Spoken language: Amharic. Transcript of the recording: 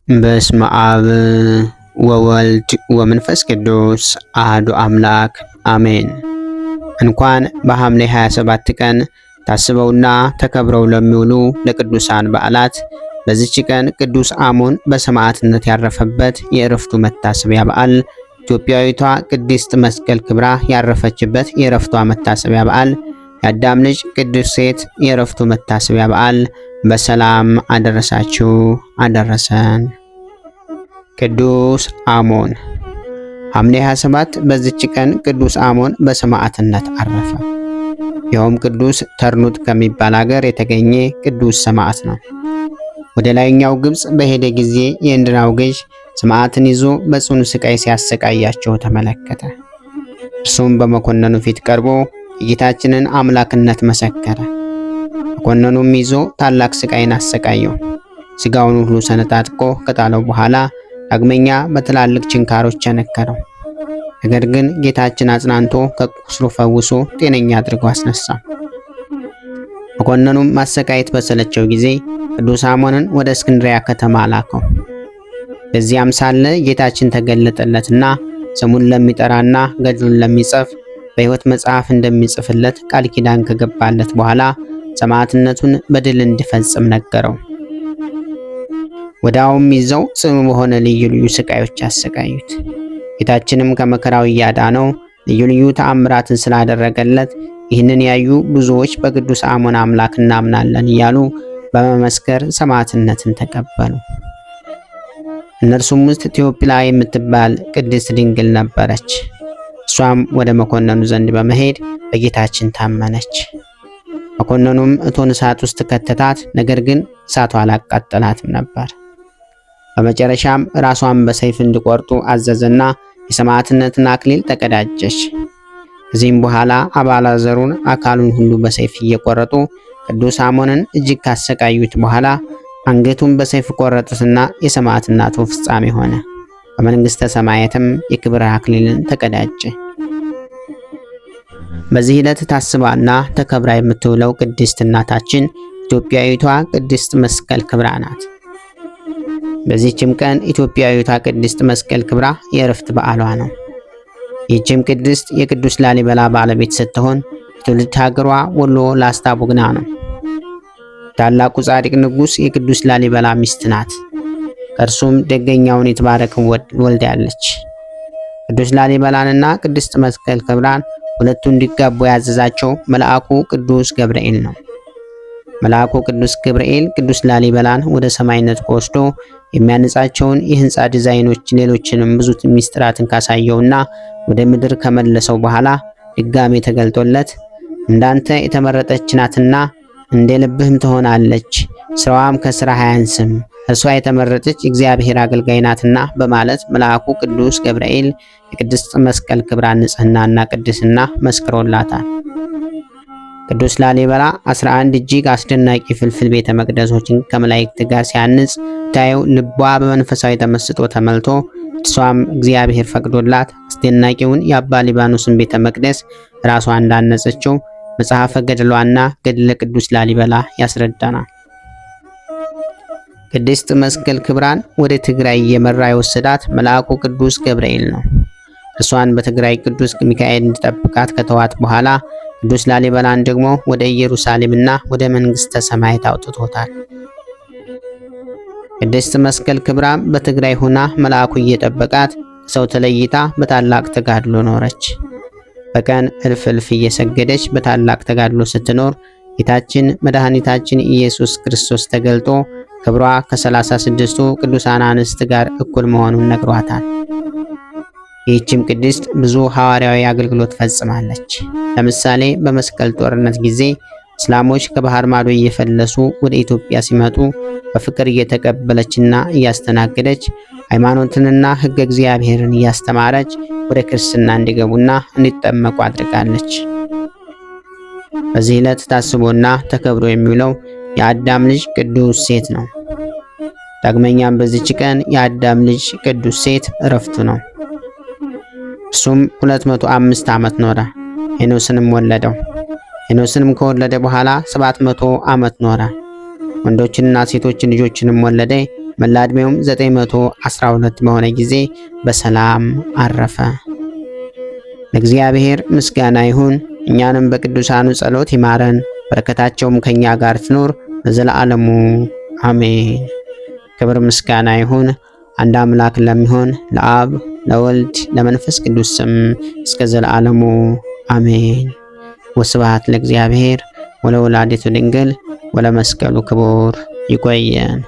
በስመ አብ ወወልድ ወመንፈስ ቅዱስ አሐዱ አምላክ አሜን። እንኳን በሐምሌ 27 ቀን ታስበውና ተከብረው ለሚውሉ ለቅዱሳን በዓላት በዚች ቀን ቅዱስ አሞን በሰማዕትነት ያረፈበት የዕረፍቱ መታሰቢያ በዓል፣ ኢትዮጵያዊቷ ቅድስት መስቀል ክብራ ያረፈችበት የዕረፍቷ መታሰቢያ በዓል፣ የአዳም ልጅ ቅዱስ ሴት የዕረፍቱ መታሰቢያ በዓል በሰላም አደረሳችሁ አደረሰን። ቅዱስ አሞን ሐምሌ 27 በዚች ቀን ቅዱስ አሞን በሰማዕትነት አረፈ። ይኸውም ቅዱስ ተርኑት ከሚባል ሀገር የተገኘ ቅዱስ ሰማዕት ነው። ወደ ላይኛው ግብጽ በሄደ ጊዜ የእንድናው ገዥ ሰማዕትን ይዞ በጽኑ ስቃይ ሲያሰቃያቸው ተመለከተ። እርሱም በመኮንኑ ፊት ቀርቦ የጌታችንን አምላክነት መሰከረ። መኮንኑም ይዞ ታላቅ ስቃይን አሰቃየው። ስጋውን ሁሉ ሰነጣጥቆ ከጣለው በኋላ ዳግመኛ በትላልቅ ችንካሮች ቸነከረው። ነገር ግን ጌታችን አጽናንቶ ከቁስሉ ፈውሶ ጤነኛ አድርጎ አስነሳው። መኮንኑም ማሰቃየት በሰለቸው ጊዜ ቅዱስ አሞንን ወደ እስክንድሪያ ከተማ ላከው። በዚያም ሳለ ጌታችን ተገለጠለትና ስሙን ለሚጠራና ገድሉን ለሚጽፍ በሕይወት መጽሐፍ እንደሚጽፍለት ቃል ኪዳን ከገባለት በኋላ ሰማዕትነቱን በድል እንዲፈጽም ነገረው። ወዲያውም ይዘው ጽኑ በሆነ ልዩ ልዩ ስቃዮች አሰቃዩት። ጌታችንም ከመከራው እያዳነው ልዩ ልዩ ተአምራትን ስላደረገለት ይህንን ያዩ ብዙዎች በቅዱስ አሞን አምላክ እናምናለን እያሉ በመመስከር ሰማዕትነትን ተቀበሉ። እነርሱም ውስጥ ቴዎጵላ የምትባል ቅድስት ድንግል ነበረች። እሷም ወደ መኮንኑ ዘንድ በመሄድ በጌታችን ታመነች። መኮንኑም እቶን እሳት ውስጥ ከተታት፣ ነገር ግን እሳቱ አላቃጠላትም ነበር። በመጨረሻም ራሷን በሰይፍ እንዲቆርጡ አዘዘና የሰማዕትነትን አክሊል ተቀዳጀች። ከዚህም በኋላ አባላዘሩን አካሉን ሁሉ በሰይፍ እየቆረጡ ቅዱስ አሞንን እጅግ ካሰቃዩት በኋላ አንገቱን በሰይፍ ቆረጡትና የሰማዕትነቱ ፍጻሜ ሆነ። በመንግሥተ ሰማያትም የክብር አክሊልን ተቀዳጀ። በዚህ ዕለት ታስባና ተከብራ የምትውለው ቅድስት እናታችን ኢትዮጵያዊቷ ቅድስት መስቀል ክብራ ናት። በዚህችም ቀን ኢትዮጵያዊቷ ቅድስት መስቀል ክብራ የዕረፍት በዓሏ ነው። ይህችም ቅድስት የቅዱስ ላሊበላ ባለቤት ስትሆን የትውልድ ሀገሯ ወሎ ላስታ ቡግና ነው። ታላቁ ጻድቅ ንጉሥ የቅዱስ ላሊበላ ሚስት ናት። ከእርሱም ደገኛውን የተባረከን ወልዳለች። ቅዱስ ላሊበላንና ቅድስት መስቀል ክብራን ሁለቱ እንዲጋቡ ያዘዛቸው መልአኩ ቅዱስ ገብርኤል ነው። መልአኩ ቅዱስ ገብርኤል ቅዱስ ላሊበላን ወደ ሰማይነት ወስዶ የሚያነጻቸውን የህንፃ ዲዛይኖች፣ ሌሎችንም ብዙ ሚስጥራትን ካሳየውና ወደ ምድር ከመለሰው በኋላ ድጋሜ ተገልጦለት እንዳንተ የተመረጠች ናትና እንደ ልብህም ትሆናለች፣ ስራዋም ከስራህ አያንስም፣ እርሷ የተመረጠች እግዚአብሔር አገልጋይ ናትና በማለት መልአኩ ቅዱስ ገብርኤል የቅድስት መስቀል ክብራን ንጽህናና ቅድስና መስክሮላታል። ቅዱስ ላሊበላ 11 እጅግ አስደናቂ ፍልፍል ቤተ መቅደሶችን ከመላእክት ጋር ሲያንጽ ታየው ልቧ በመንፈሳዊ ተመስጦ ተመልቶ እሷም እግዚአብሔር ፈቅዶላት አስደናቂውን የአባ ሊባኖስን ቤተ መቅደስ ራሷ እንዳነጸችው መጽሐፈ ገድሏና ገድለ ቅዱስ ላሊበላ ያስረዳናል። ቅድስት መስቀል ክብራን ወደ ትግራይ እየመራ የወሰዳት መልአኩ ቅዱስ ገብርኤል ነው። እርሷን በትግራይ ቅዱስ ሚካኤል እንዲጠብቃት ከተዋት በኋላ ቅዱስ ላሊበላን ደግሞ ወደ ኢየሩሳሌምና ወደ መንግሥተ ሰማያት አውጥቶታል። ቅድስት መስቀል ክብራን በትግራይ ሆና መልአኩ እየጠበቃት ሰው ተለይታ በታላቅ ተጋድሎ ኖረች። በቀን እልፍ እልፍ እየሰገደች በታላቅ ተጋድሎ ስትኖር ጌታችን መድኃኒታችን ኢየሱስ ክርስቶስ ተገልጦ ክብሯ ከ36ቱ ቅዱሳን አንስት ጋር እኩል መሆኑን ነግሯታል። ይህችም ቅድስት ብዙ ሐዋርያዊ አገልግሎት ፈጽማለች። ለምሳሌ በመስቀል ጦርነት ጊዜ እስላሞች ከባህር ማዶ እየፈለሱ ወደ ኢትዮጵያ ሲመጡ በፍቅር እየተቀበለችና እያስተናገደች ሃይማኖትንና ሕገ እግዚአብሔርን እያስተማረች ወደ ክርስትና እንዲገቡና እንዲጠመቁ አድርጋለች። በዚህ ዕለት ታስቦና ተከብሮ የሚውለው የአዳም ልጅ ቅዱስ ሴት ነው። ዳግመኛም በዚች ቀን የአዳም ልጅ ቅዱስ ሴት ዕረፍቱ ነው። እሱም 205 ዓመት ኖረ። ሄኖስንም ወለደው። ሄኖስንም ከወለደ በኋላ 700 ዓመት ኖረ። ወንዶችንና ሴቶችን ልጆችንም ወለደ። መላ ዕድሜውም 912 በሆነ ጊዜ በሰላም አረፈ። ለእግዚአብሔር ምስጋና ይሁን። እኛንም በቅዱሳኑ ጸሎት ይማረን፣ በረከታቸውም ከኛ ጋር ትኖር ለዘላለሙ አሜን። ክብር ምስጋና ይሁን አንድ አምላክ ለሚሆን ለአብ ለወልድ ለመንፈስ ቅዱስ ስም እስከ ዘላለሙ አሜን። ወስብሐት ለእግዚአብሔር ወለወላዲቱ ድንግል ወለመስቀሉ ክቡር። ይቆየን።